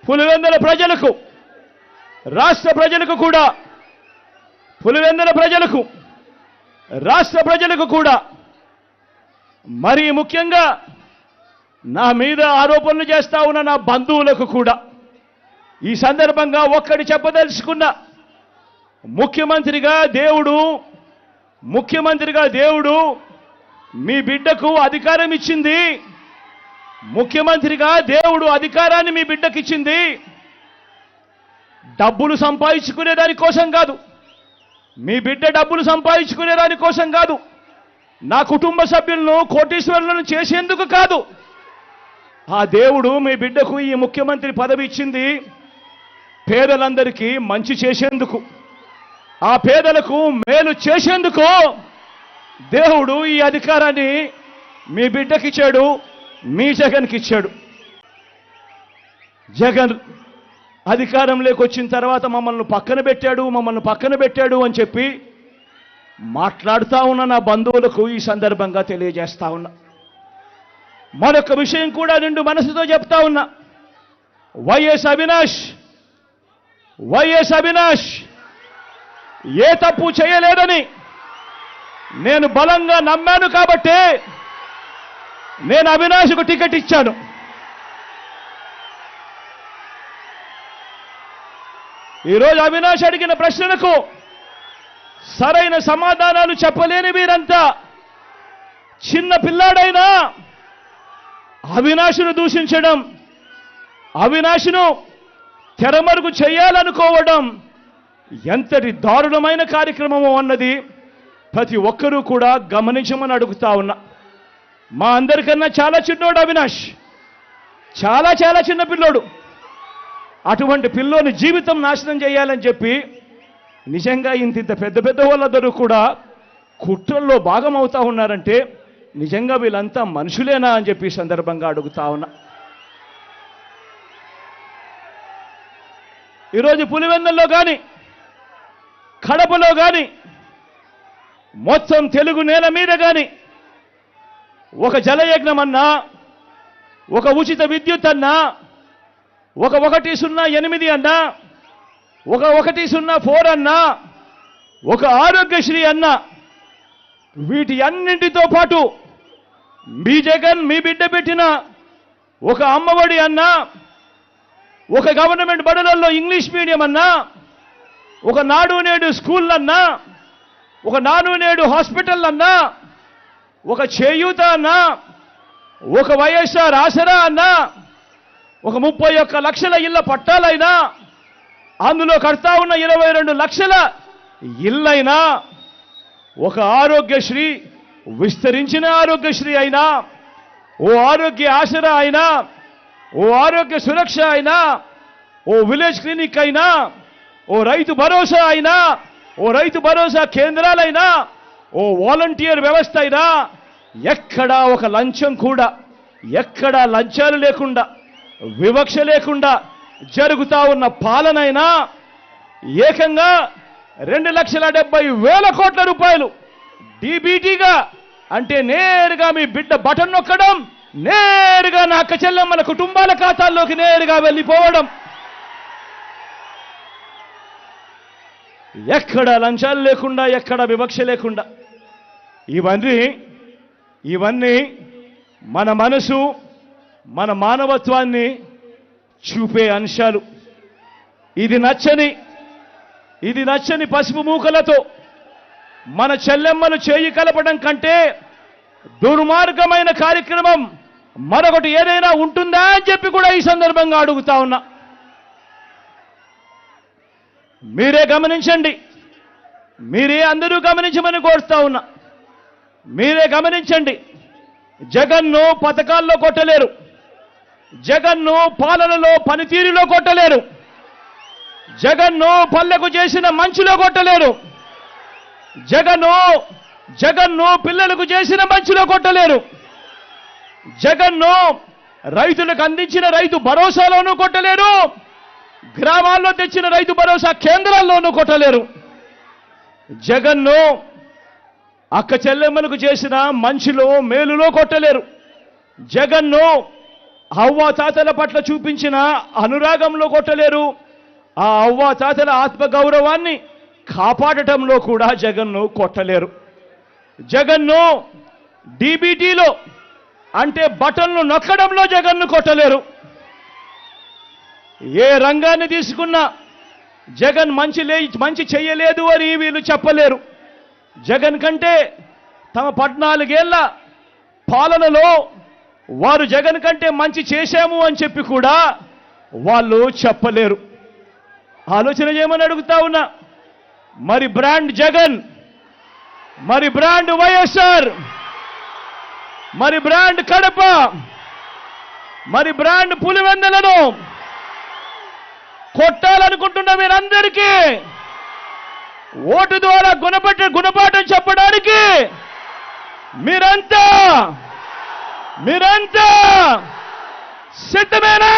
పులివెందుల ప్రజలకు, రాష్ట్ర ప్రజలకు కూడా, పులివెందుల ప్రజలకు, రాష్ట్ర ప్రజలకు కూడా, మరీ ముఖ్యంగా నా మీద ఆరోపణలు చేస్తా ఉన్న నా బంధువులకు కూడా ఈ సందర్భంగా ఒక్కటి చెప్పదలుచుకున్నా. ముఖ్యమంత్రిగా దేవుడు మీ బిడ్డకు అధికారం ఇచ్చింది. ముఖ్యమంత్రిగా దేవుడు అధికారాన్ని మీ బిడ్డకి ఇచ్చింది డబ్బులు సంపాదించుకునే దానికోసం కాదు, మీ బిడ్డ డబ్బులు సంపాదించుకునే దానికోసం కాదు, నా కుటుంబ సభ్యులను కోటీశ్వరులను చేసేందుకు కాదు. ఆ దేవుడు మీ బిడ్డకు ఈ ముఖ్యమంత్రి పదవి ఇచ్చింది పేదలందరికీ మంచి చేసేందుకు, ఆ పేదలకు మేలు చేసేందుకు దేవుడు ఈ అధికారాన్ని మీ బిడ్డకిచ్చాడు, మీ జగన్కి ఇచ్చాడు. జగన్ అధికారంలోకి వచ్చిన తర్వాత మమ్మల్ని పక్కన పెట్టాడు అని చెప్పి మాట్లాడుతూ ఉన్న నా బంధువులకు ఈ సందర్భంగా తెలియజేస్తా ఉన్నా. మరొక విషయం కూడా నిండు మనసుతో చెప్తా ఉన్నా. వైఎస్ అవినాష్ ఏ తప్పు చేయలేదని నేను బలంగా నమ్మాను కాబట్టే నేను అవినాష్కు టికెట్ ఇచ్చాను. ఈరోజు అవినాష్ అడిగిన ప్రశ్నలకు సరైన సమాధానాలు చెప్పలేని వీరంతా చిన్న పిల్లాడైనా అవినాష్ను దూషించడం, అవినాష్ను తెరమరుగు చేయాలనుకోవడం ఎంతటి దారుణమైన కార్యక్రమమో అన్నది ప్రతి ఒక్కరూ కూడా గమనించమని అడుగుతా ఉన్నా. మా అందరికన్నా చాలా చిన్నోడు అవినాష్, చాలా చిన్న పిల్లోడు. అటువంటి పిల్లోని జీవితం నాశనం చేయాలని చెప్పి నిజంగా ఇంత పెద్ద వాళ్ళందరూ కూడా కుట్రల్లో భాగం అవుతా ఉన్నారంటే నిజంగా వీళ్ళంతా మనుషులేనా అని చెప్పి సందర్భంగా అడుగుతా ఉన్నా. ఈరోజు పులివెందుల్లో కానీ, కడపలో కానీ, మొత్తం తెలుగు నేల మీద కానీ ఒక జలయజ్ఞం అన్నా, ఒక ఉచిత విద్యుత్ అన్నా, ఒక 108 అన్నా, ఒక 104 అన్నా, ఒక ఆరోగ్యశ్రీ అన్నా, వీటి అన్నింటితో పాటు మీ జగన్ మీ బిడ్డ పెట్టిన ఒక అమ్మఒడి అన్నా, ఒక గవర్నమెంట్ బడులలో ఇంగ్లీష్ మీడియం అన్నా, ఒక నాడు నేడు స్కూల్ అన్నా, ఒక నాడు నేడు హాస్పిటల్ అన్నా, ఒక చేయూత అన్నా, ఒక వైఎస్ఆర్ ఆసరా అన్నా, ఒక 31 లక్షల ఇళ్ల పట్టాలైనా, అందులో కడతా ఉన్న 22 లక్షల ఇళ్ళైనా, ఒక ఆరోగ్యశ్రీ విస్తరించిన ఆరోగ్యశ్రీ అయినా, ఓ ఆరోగ్య ఆసరా అయినా, ఓ ఆరోగ్య సురక్ష అయినా, ఓ విలేజ్ క్లినిక్ అయినా, ఓ రైతు భరోసా అయినా, ఓ రైతు భరోసా కేంద్రాలైనా, ఓ వాలంటీర్ వ్యవస్థ అయినా, ఎక్కడా ఒక లంచం కూడా, ఎక్కడా లంచాలు లేకుండా, వివక్ష లేకుండా జరుగుతా ఉన్న పాలనైనా ఏకంగా 2,70,000 కోట్ల రూపాయలు డీబీటీగా, అంటే నేరుగా మీ బిడ్డ బటన్ నొక్కడం, నేరుగా నా అక్క చెల్లెమ్మల కుటుంబాల ఖాతాల్లోకి నేరుగా వెళ్ళిపోవడం, ఎక్కడ లంచాలు లేకుండా, ఎక్కడ వివక్ష లేకుండా, ఇవన్నీ మన మనసు, మన మానవత్వాన్ని చూపే అంశాలు. ఇది నచ్చని పసుపు మూకలతో మన చెల్లెమ్మలు చేయి కలపడం కంటే దుర్మార్గమైన కార్యక్రమం మరొకటి ఏదైనా ఉంటుందా అని చెప్పి కూడా ఈ సందర్భంగా అడుగుతా ఉన్నా. మీరే గమనించండి, మీరే అందరూ గమనించమని కోరుతా ఉన్నా. మీరే గమనించండి, జగన్ను పథకాల్లో కొట్టలేరు, జగన్ను పాలనలో పనితీరులో కొట్టలేరు, జగన్ను పల్లెకు చేసిన మంచిలో కొట్టలేరు, జగన్ను పిల్లలకు చేసిన మంచిలో కొట్టలేరు, జగన్ను రైతులకు అందించిన రైతు భరోసాలోనూ కొట్టలేరు, గ్రామాల్లో తెచ్చిన రైతు భరోసా కేంద్రాల్లోనూ కొట్టలేరు. జగన్ను అక్క చెల్లెమ్మలకు చేసిన మంచిలో మేలులో కొట్టలేరు, జగన్ను అవ్వ తాతల పట్ల చూపించిన అనురాగంలో కొట్టలేరు. ఆ అవ్వ తాతల ఆత్మగౌరవాన్ని కాపాడటంలో కూడా జగన్ను కొట్టలేరు. జగన్ను డీబీటీలో అంటే బటన్లు నొక్కడంలో జగన్ను కొట్టలేరు. ఏ రంగాన్ని తీసుకున్నా జగన్ మంచి చెయ్యలేదు అని వీళ్ళు చెప్పలేరు. జగన్ కంటే తమ 14 ఏళ్ల పాలనలో వారు జగన్ కంటే మంచి చేశాము అని చెప్పి కూడా వాళ్ళు చెప్పలేరు. ఆలోచన చేయమని అడుగుతా ఉన్నా. మరి బ్రాండ్ జగన్, మరి బ్రాండ్ వైఎస్ఆర్, మరి బ్రాండ్ కడప, మరి బ్రాండ్ పులివెందులను కొట్టాలనుకుంటున్న మీరందరికీ ఓటు ద్వారా గుణపాఠం చెప్పడానికి మీరంతా సిద్ధమేనా?